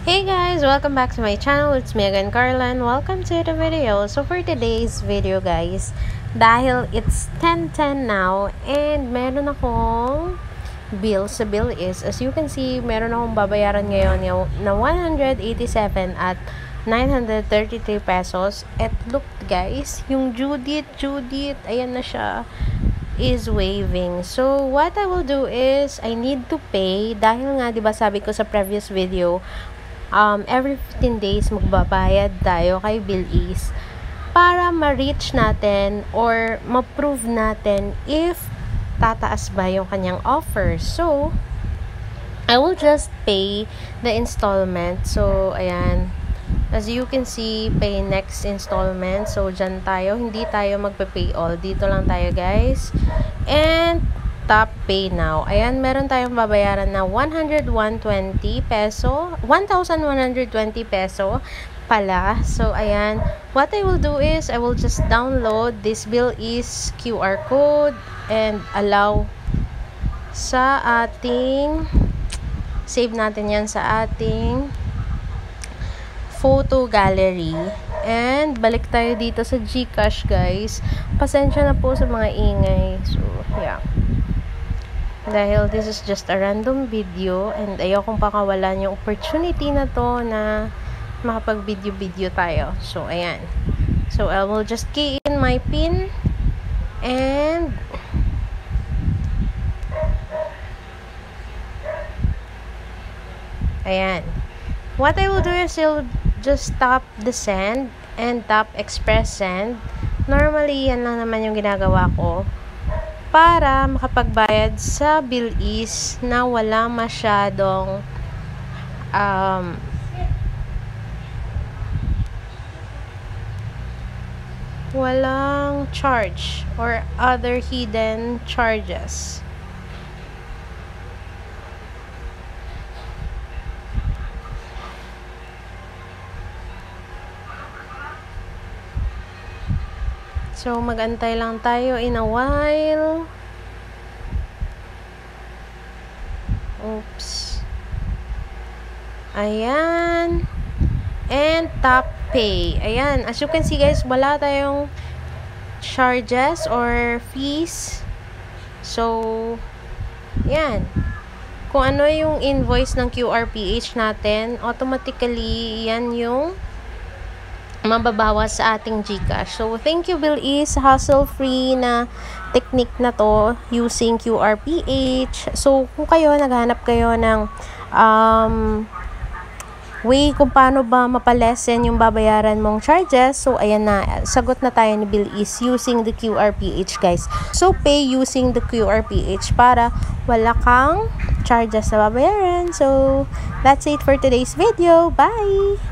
Hey guys, welcome back to my channel. It's me again, Carlan. Welcome to the video. So for today's video guys, dahil it's 10:10 now and meron akong bill sa bill is, as you can see, meron akong babayaran ngayon na 187 at 933 pesos. At look guys, yung Judith, ayan na siya, is waiving. So what I will do is I need to pay dahil nga 'di ba sabi ko sa previous video, every 15 days magbabayad tayo kay Bilis para ma-reach natin or ma-prove natin if tataas ba yung kanyang offer. So I will just pay the installment. So ayan, as you can see, pay next installment. So dyan tayo, hindi tayo magpe-pay all, dito lang tayo guys, and tap pay now. Ayan, meron tayong babayaran na 120 peso, 1,120 peso pala. So ayan, what I will do is I will just download this bill is QR code and allow sa ating, save natin yan sa ating photo gallery. And balik tayo dito sa GCash guys. Pasensya na po sa mga ingay. So yeah, dahil this is just a random video and ayokong pakawalan yung opportunity na to na makapag-video tayo. So ayan, so I will just key in my PIN and ayan, what I will do is I'll just tap the send and tap express send. Normally yan lang naman yung ginagawa ko para makapagbayad sa bill is na wala masyadong walang charge or other hidden charges. So, mag-antay lang tayo in a while. Oops. Ayan. And tap pay. Ayan. As you can see guys, wala tayong charges or fees. So, ayan. Kung ano yung invoice ng QRPH natin, automatically, yan yung mababawas sa ating GCash. So, thank you Bilis, hassle-free na technique na to using QRPH. So, kung kayo, naghanap kayo ng way kung paano ba mapalesen yung babayaran mong charges, so, ayan na, sagot na tayo ni Bilis using the QRPH guys. So, pay using the QRPH para wala kang charges na babayaran. So, that's it for today's video. Bye!